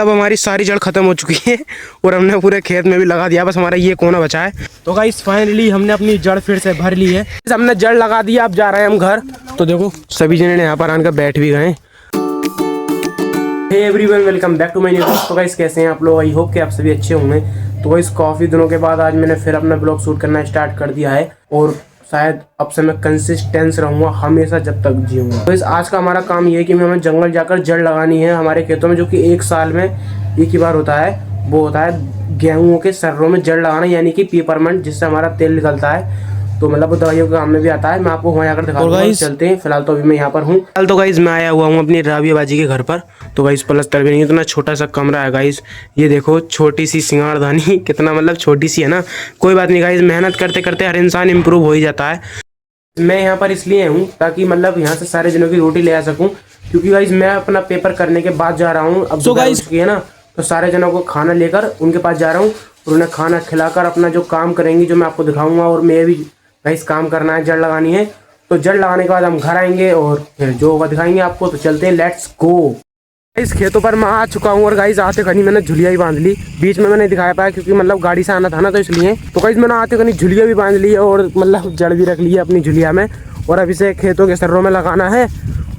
अब हमारी सारी जड़ खत्म हो चुकी है और हमने पूरे खेत में भी लगा दिया, बस हमारा ये कोना बचा है। तो गाइस फाइनली हमने अपनी जड़ फिर से भर ली है, हमने जड़ लगा दिया। अब जा रहे हैं हम घर। तो देखो सभी जने यहाँ पर आकर बैठ भी गए। Hey everyone, welcome back to my new blog. तो गाइस कैसे हैं आप लोग? आई होप कि आप सभी अच्छे होंगे। तो गाइस काफ़ी दिनों के बाद आज मैंने फिर अपना ब्लॉग शूट करना स्टार्ट कर दिया है और शायद अब से मैं कंसिस्टेंस रहूँगा हमेशा जब तक जीऊँगा। तो इस आज का हमारा काम ये है कि हमें जंगल जाकर जड़ लगानी है हमारे खेतों में, जो कि एक साल में एक ही बार होता है। वो होता है गेहूँ के सर्रों में जड़ लगाना, यानी कि पेपरमेंट, जिससे हमारा तेल निकलता है। तो मतलब दवाइयों के काम में भी आता है। मैं आपको वहाँ जाकर दिखाऊंगा। चलते हैं। फिलहाल तो अभी मैं यहाँ पर हूँ। फिलहाल तो गाइस मैं आया हुआ हूँ अपनी राबिया बाजी के घर पर। तो गाइस प्लस्तर भी नहीं, इतना छोटा सा कमरा है गाइस। ये देखो छोटी सी सिंगारदानी, कितना मतलब छोटी सी है ना। कोई बात नहीं गाइस, मेहनत करते करते हर इंसान इम्प्रूव हो ही जाता है। मैं यहाँ पर इसलिए हूँ ताकि मतलब यहाँ से सारे दिनों की रोटी ले आ सकूँ, क्योंकि गाइस मैं अपना पेपर करने के बाद जा रहा हूँ। अब तो गाइस है ना, तो सारे जनों को खाना लेकर उनके पास जा रहा हूँ और उन्हें खाना खिलाकर अपना जो काम करेंगे, जो मैं आपको दिखाऊंगा। और मैं भी गाइस काम करना है, जड़ लगानी है। तो जड़ लगाने के बाद हम घर आएंगे और फिर जो होगा दिखाएंगे आपको। तो चलते हैं, लेट्स गो। इस खेतों पर मैं आ चुका हूँ और गाइस आते खनी मैंने झुलिया ही बांध ली। बीच में मैंने दिखाया पाया क्योंकि मतलब गाड़ी से आना था ना, तो इसलिए। तो गाइस मैंने आते खनी झुलिया भी बांध ली है और मतलब जड़ भी रख ली है अपनी झुलिया में। और अब इसे खेतों के सर्रों में लगाना है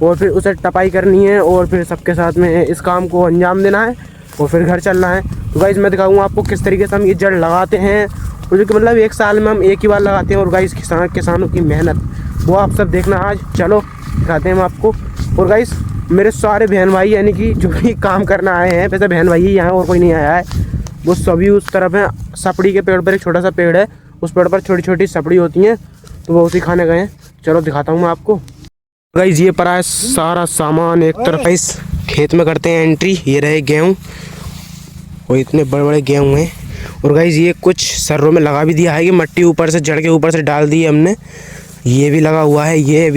और फिर उसे टपाई करनी है और फिर सबके साथ में इस काम को अंजाम देना है और फिर घर चलना है। तो गाइस मैं दिखाऊंगा आपको किस तरीके से हम ये जड़ लगाते हैं, जो कि मतलब एक साल में हम एक ही बार लगाते हैं। और गाइस किसानों की मेहनत वो आप सब देखना आज। चलो दिखाते हैं हम आपको। और गाइस मेरे सारे बहन भाई, यानी कि जो भी काम करना आए हैं, वैसे बहन भाई ही यहाँ और कोई नहीं आया है, वो सभी उस तरफ हैं। सपड़ी के पेड़ पर एक छोटा सा पेड़ है, उस पेड़ पर छोटी छोटी सपड़ी होती हैं, तो वो उसी खाने गए हैं। चलो दिखाता हूँ मैं आपको। गाइस ये पड़ा है सारा सामान एक तरफ। इस खेत में करते हैं एंट्री। ये रहे गेहूँ और इतने बड़े बड़े गेहूँ हैं। और गाइस ये कुछ सर्रों में लगा भी दिया है कि मट्टी ऊपर से जड़ के ऊपर से डाल दी है हमने। ये भी लगा हुआ है, ये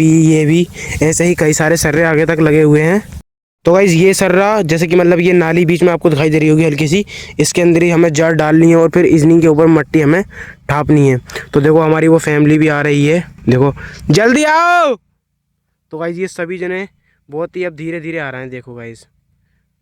भी ऐसे ही कई सारे सर्रे आगे तक लगे हुए हैं। तो गाइस ये सर्रा, जैसे कि मतलब ये नाली बीच में आपको दिखाई दे रही होगी हल्की सी, इसके अंदर ही हमें जड़ डालनी है और फिर इजनी के ऊपर मट्टी हमें ढापनी है। तो देखो हमारी वो फैमिली भी आ रही है, देखो जल्दी आओ। तो गाइस ये सभी जने बहुत ही अब धीरे धीरे आ रहे हैं। देखो गाइस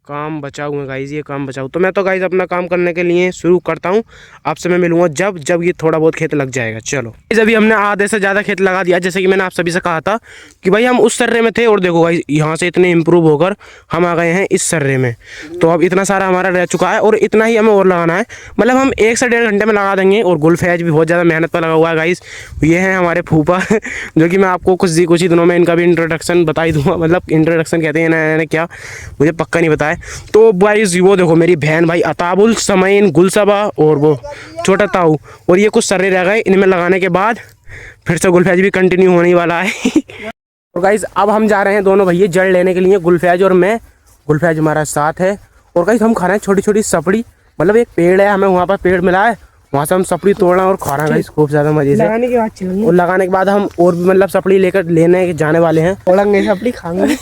काम बचाऊ है गाइस, ये काम बचाऊ। तो मैं तो गाइस अपना काम करने के लिए शुरू करता हूँ। आपसे मैं मिलूंगा जब ये थोड़ा बहुत खेत लग जाएगा। चलो अभी हमने आधे से ज़्यादा खेत लगा दिया, जैसे कि मैंने आप सभी से कहा था कि भाई हम उस सर्रे में थे। और देखो गाइस यहाँ से इतने इम्प्रूव होकर हम आ गए हैं इस सर्रे में। तो अब इतना सारा हमारा रह चुका है और इतना ही हमें और लगाना है। मतलब हम 1 से 1.5 घंटे में लगा देंगे। और गुलफैज भी बहुत ज़्यादा मेहनत पर लगा हुआ है गाइस। ये हैं हमारे फूफा जो कि मैं आपको कुछ ही दिनों में इनका भी इंट्रोडक्शन बता ही दूँगा। मतलब इंट्रोडक्शन कहते हैं ना क्या, मुझे पक्का नहीं पता है। तो गाइस वो देखो मेरी बहन भाई अताबुल, समईन, गुलसबा और वो छोटा ताऊ, और ये कुछ सर्रे रह गए। इनमें लगाने के बाद फिर से गुलफैज भी कंटिन्यू होने वाला है। और गाइस अब हम जा रहे हैं दोनों भैया जड़ लेने के लिए, गुलफैज और मैं। गुलफैज हमारा साथ है। और गाइस हम खा रहे हैं छोटी छोटी सपड़ी। मतलब एक पेड़ है, हमें वहाँ पर पेड़ मिला है, वहाँ से हम सपड़ी तोड़ना और खा रहे हैं गाइस खूब ज़्यादा मजे से। लगाने के बाद हम और भी मतलब सपड़ी लेकर लेने जाने वाले हैं। तोड़ेंगे सपड़ी, खाएंगे।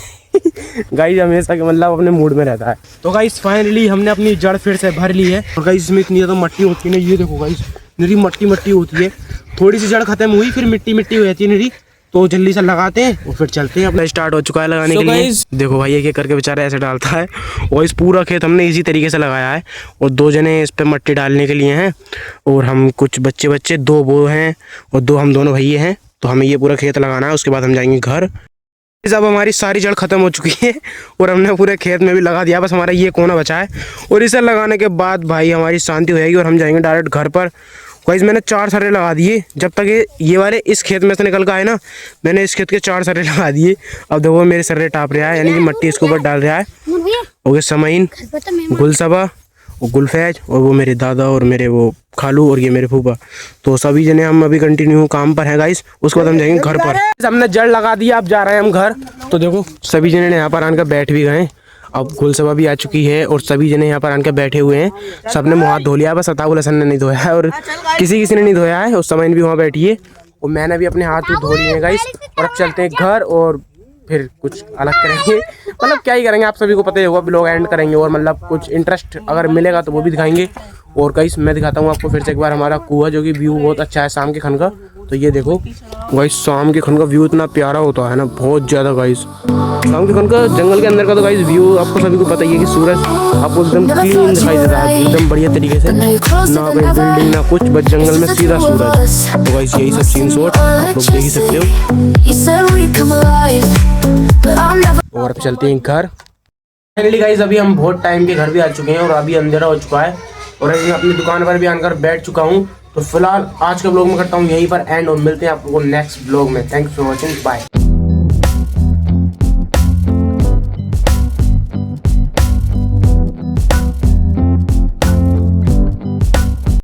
गाइस हमेशा के मतलब अपने मूड में रहता है। तो गाइस फाइनली हमने अपनी जड़ फिर से भर ली है। और गाइस इसमें इतनी ज़्यादा मट्टी होती है ना, ये देखो गाइस मेरी मट्टी होती है। थोड़ी सी जड़ खत्म हुई, फिर मिट्टी हो जाती है मेरी। तो जल्दी से लगाते हैं और फिर चलते हैं। अपना स्टार्ट हो चुका है लगाने के लिए। देखो भाई एक करके बेचारा ऐसे डालता है। और इस पूरा खेत हमने इसी तरीके से लगाया है। और 2 जने इस पे मट्टी डालने के लिए हैं और हम कुछ बच्चे 2 वो हैं और 2 हम दोनों भैया हैं। तो हमें ये पूरा खेत लगाना है, उसके बाद हम जाएंगे घर। अब हमारी सारी जड़ खत्म हो चुकी है और हमने पूरे खेत में भी लगा दिया, बस हमारा ये कोना बचा है। और इसे लगाने के बाद भाई हमारी शांति हो जाएगी और हम जाएंगे डायरेक्ट घर पर। गाइस मैंने 4 सर्रे लगा दिए। जब तक ये वाले इस खेत में से निकल कर आए ना, मैंने इस खेत के 4 सर्रे लगा दिए। अब देखो मेरे सर्रे टाप रहा है, यानी कि मट्टी इसके ऊपर डाल रहा है। हो गए समईन, गुलसबा और गुलफैज और वो मेरे दादा और मेरे वो खालू और ये मेरे फूफा। तो सभी जने हम अभी कंटिन्यू काम पर हैं गाइस। उसके बाद हम जाएंगे घर पर। हमने जड़ लगा दिया, अब जा रहे हैं हम घर। तो देखो सभी जने यहाँ पर आकर बैठ भी गए। अब गुलसबा भी आ चुकी है और सभी जने यहाँ पर आकर बैठे हुए हैं। सबने मुँह हाथ धो लिया, बस अताबुल हसन ने नहीं धोया है और किसी ने नहीं धोया है। उस समय भी वहाँ बैठी है और मैंने भी अपने हाथ धो लिए हैं गाइस। और अब चलते हैं घर और फिर कुछ अलग करेंगे। मतलब क्या ही करेंगे, आप सभी को पता ही होगा। ब्लॉग एंड करेंगे और मतलब कुछ इंटरेस्ट अगर मिलेगा तो वो भी दिखाएंगे। और गाइस मैं दिखाता हूँ आपको फिर से एक बार हमारा कुआं, जो कि व्यू बहुत अच्छा है शाम के खन का। तो ये देखो गाइस शाम के खन का व्यू इतना प्यारा होता है ना, बहुत ज़्यादा गाइस। शाम के का जंगल के अंदर का तो गाइस व्यू आपको सभी को पता ही है कि सूरज आपको एकदम क्लीन दिखाई दे रहा है, एकदम बढ़िया तरीके से, ना कोई बिल्डिंग ना कुछ, बस जंगल में सीधा सूरज। तो गाइस यही सब सीन शॉट आप लोग देख ही सकते हो। और चलते हैं घर। फाइनली गाइस अभी हम बहुत टाइम के घर भी आ चुके हैं और अभी अंधेरा हो चुका है और अभी मैं अपनी दुकान पर भी आकर बैठ चुका हूँ। तो फिलहाल आज के ब्लॉग में करता हूँ यहीं पर एंड और मिलते हैं आप लोगों को नेक्स्ट ब्लॉग में। Thanks for watching, bye.